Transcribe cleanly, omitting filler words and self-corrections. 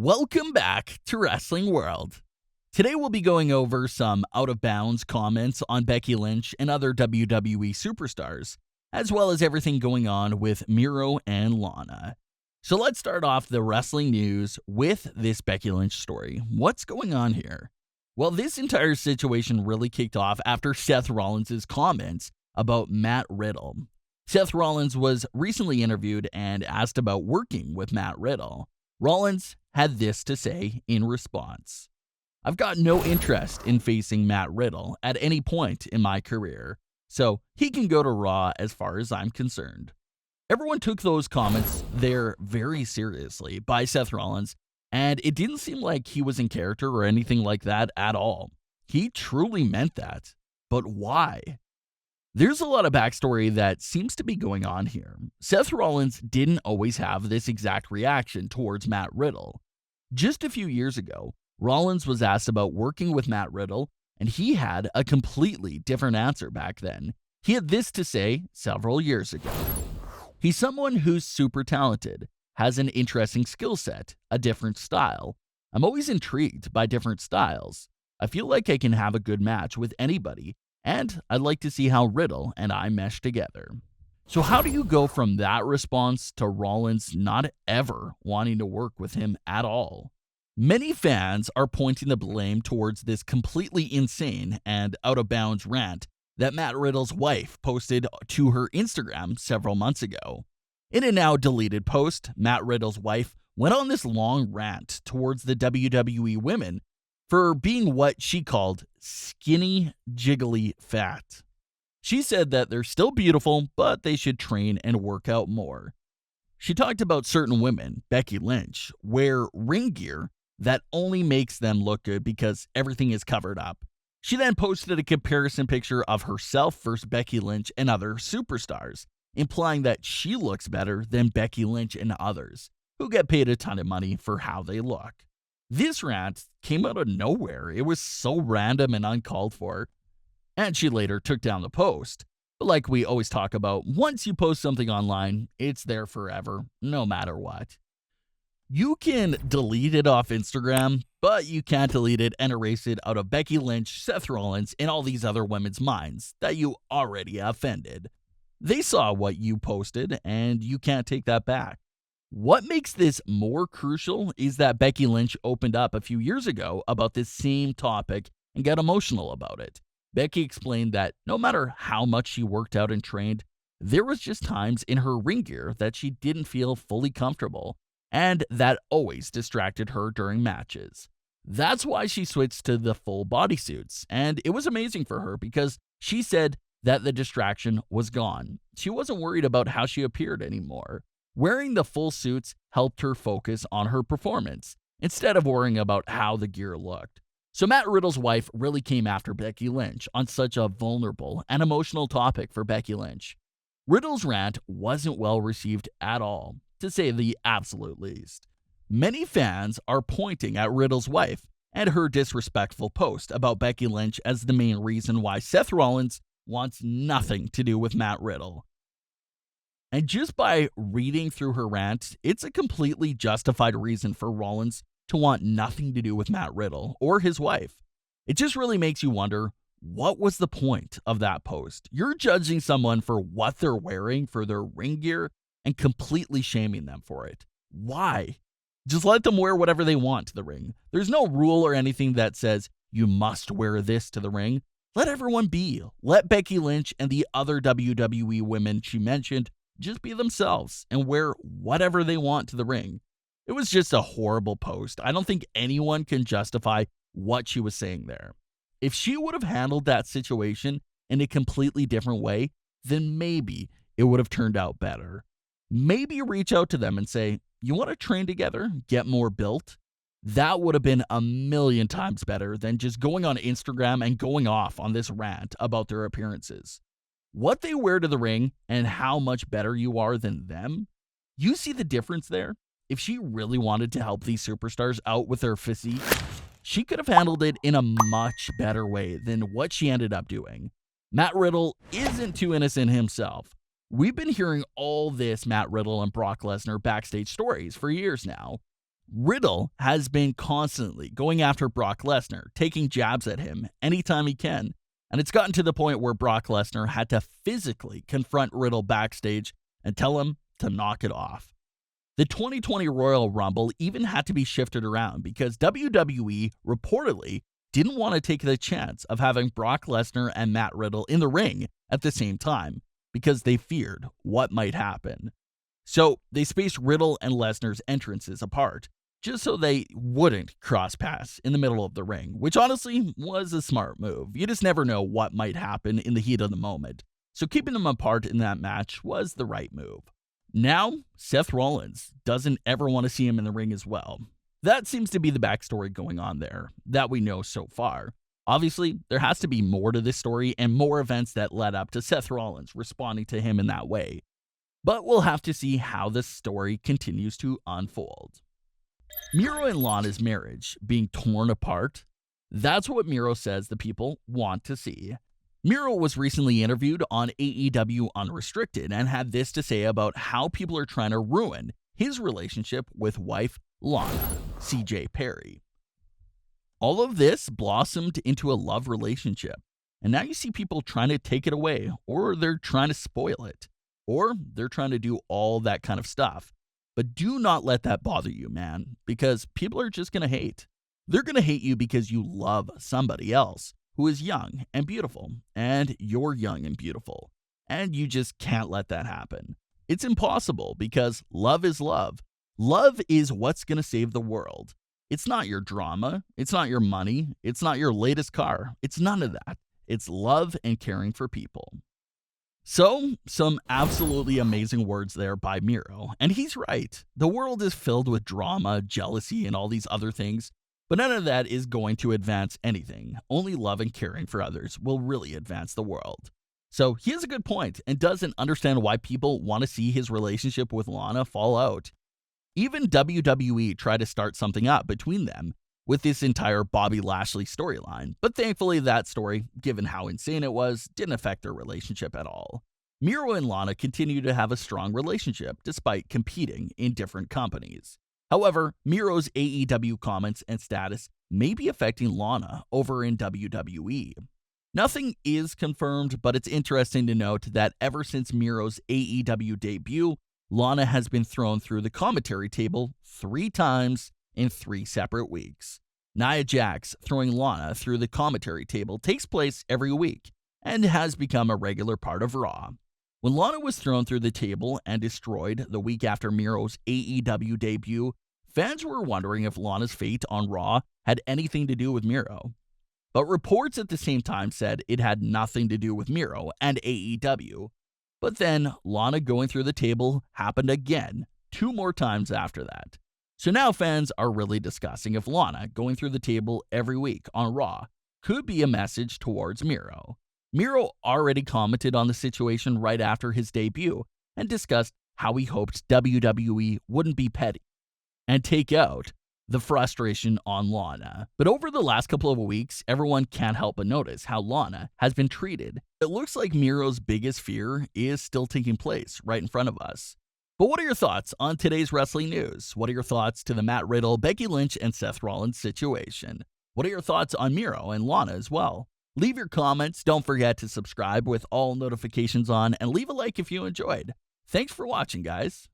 Welcome back to Wrestling World. Today we'll be going over some out-of-bounds comments on Becky Lynch and other WWE superstars, as well as everything going on with Miro and Lana. So let's start off the wrestling news with this Becky Lynch story. What's going on here? Well, this entire situation really kicked off after Seth Rollins' comments about Matt Riddle. Seth Rollins was recently interviewed and asked about working with Matt Riddle. Rollins had this to say in response. "I've got no interest in facing Matt Riddle at any point in my career, so he can go to Raw as far as I'm concerned." Everyone took those comments there very seriously by Seth Rollins, and it didn't seem like he was in character or anything like that at all. He truly meant that. But why? There's a lot of backstory that seems to be going on here. Seth Rollins didn't always have this exact reaction towards Matt Riddle. Just a few years ago, Rollins was asked about working with Matt Riddle, and he had a completely different answer back then. He had this to say several years ago. "He's someone who's super talented, has an interesting skill set, a different style. I'm always intrigued by different styles. I feel like I can have a good match with anybody, and I'd like to see how Riddle and I mesh together." So how do you go from that response to Rollins not ever wanting to work with him at all? Many fans are pointing the blame towards this completely insane and out-of-bounds rant that Matt Riddle's wife posted to her Instagram several months ago. In a now deleted post, Matt Riddle's wife went on this long rant towards the WWE women for being what she called skinny, jiggly fat. She said that they're still beautiful, but they should train and work out more. She talked about certain women, Becky Lynch, wear ring gear that only makes them look good because everything is covered up. She then posted a comparison picture of herself versus Becky Lynch and other superstars, implying that she looks better than Becky Lynch and others, who get paid a ton of money for how they look. This rant came out of nowhere. It was so random and uncalled for. And she later took down the post. But like we always talk about, once you post something online, it's there forever, no matter what. You can delete it off Instagram, but you can't delete it and erase it out of Becky Lynch, Seth Rollins, and all these other women's minds that you already offended. They saw what you posted, and you can't take that back. What makes this more crucial is that Becky Lynch opened up a few years ago about this same topic and got emotional about it. Becky explained that no matter how much she worked out and trained, there was just times in her ring gear that she didn't feel fully comfortable, and that always distracted her during matches. That's why she switched to the full bodysuits, and it was amazing for her because she said that the distraction was gone. She wasn't worried about how she appeared anymore. Wearing the full suits helped her focus on her performance instead of worrying about how the gear looked. So Matt Riddle's wife really came after Becky Lynch on such a vulnerable and emotional topic for Becky Lynch. Riddle's rant wasn't well received at all, to say the absolute least. Many fans are pointing at Riddle's wife and her disrespectful post about Becky Lynch as the main reason why Seth Rollins wants nothing to do with Matt Riddle. And just by reading through her rant, it's a completely justified reason for Rollins to want nothing to do with Matt Riddle or his wife. It just really makes you wonder, what was the point of that post? You're judging someone for what they're wearing for their ring gear and completely shaming them for it. Why? Just let them wear whatever they want to the ring. There's no rule or anything that says you must wear this to the ring. Let everyone be. Let Becky Lynch and the other WWE women she mentioned just be themselves and wear whatever they want to the ring. It was just a horrible post. I don't think anyone can justify what she was saying there. If she would have handled that situation in a completely different way, then maybe it would have turned out better. Maybe reach out to them and say, "You want to train together, get more built?" That would have been a million times better than just going on Instagram and going off on this rant about their appearances. What they wear to the ring and how much better you are than them, you see the difference there? If she really wanted to help these superstars out with their physique, she could have handled it in a much better way than what she ended up doing. Matt Riddle isn't too innocent himself. We've been hearing all this Matt Riddle and Brock Lesnar backstage stories for years now. Riddle has been constantly going after Brock Lesnar, taking jabs at him anytime he can, and it's gotten to the point where Brock Lesnar had to physically confront Riddle backstage and tell him to knock it off. The 2020 Royal Rumble even had to be shifted around because WWE reportedly didn't want to take the chance of having Brock Lesnar and Matt Riddle in the ring at the same time because they feared what might happen. So they spaced Riddle and Lesnar's entrances apart just so they wouldn't cross paths in the middle of the ring, which honestly was a smart move. You just never know what might happen in the heat of the moment. So keeping them apart in that match was the right move. Now, Seth Rollins doesn't ever want to see him in the ring as well. That seems to be the backstory going on there that we know so far. Obviously, there has to be more to this story and more events that led up to Seth Rollins responding to him in that way. But we'll have to see how this story continues to unfold. Miro and Lana's marriage being torn apart, that's what Miro says the people want to see. Miro was recently interviewed on AEW Unrestricted and had this to say about how people are trying to ruin his relationship with wife Lana, CJ Perry. All of this blossomed into a love relationship, and now you see people trying to take it away, or they're trying to spoil it, or they're trying to do all that kind of stuff. But do not let that bother you, man, because people are just going to hate. They're going to hate you because you love somebody else who is young and beautiful, and you're young and beautiful, and you just can't let that happen. It's impossible because love is love. Love is what's going to save the world. It's not your drama. It's not your money. It's not your latest car. It's none of that. It's love and caring for people. So, some absolutely amazing words there by Miro, and he's right. The world is filled with drama, jealousy, and all these other things, but none of that is going to advance anything. Only love and caring for others will really advance the world. So he has a good point and doesn't understand why people want to see his relationship with Lana fall out. Even WWE tried to start something up between them with this entire Bobby Lashley storyline, but thankfully that story, given how insane it was, didn't affect their relationship at all. Miro and Lana continue to have a strong relationship despite competing in different companies. However, Miro's AEW comments and status may be affecting Lana over in WWE. Nothing is confirmed, but it's interesting to note that ever since Miro's AEW debut, Lana has been thrown through the commentary table 3 times in 3 separate weeks. Nia Jax throwing Lana through the commentary table takes place every week and has become a regular part of Raw. When Lana was thrown through the table and destroyed the week after Miro's AEW debut, fans were wondering if Lana's fate on Raw had anything to do with Miro. But reports at the same time said it had nothing to do with Miro and AEW. But then Lana going through the table happened again 2 more times after that. So now fans are really discussing if Lana going through the table every week on Raw could be a message towards Miro. Miro already commented on the situation right after his debut and discussed how he hoped WWE wouldn't be petty and take out the frustration on Lana. But over the last couple of weeks, everyone can't help but notice how Lana has been treated. It looks like Miro's biggest fear is still taking place right in front of us. But what are your thoughts on today's wrestling news? What are your thoughts to the Matt Riddle, Becky Lynch, and Seth Rollins situation? What are your thoughts on Miro and Lana as well? Leave your comments. Don't forget to subscribe with all notifications on and leave a like if you enjoyed. Thanks for watching, guys.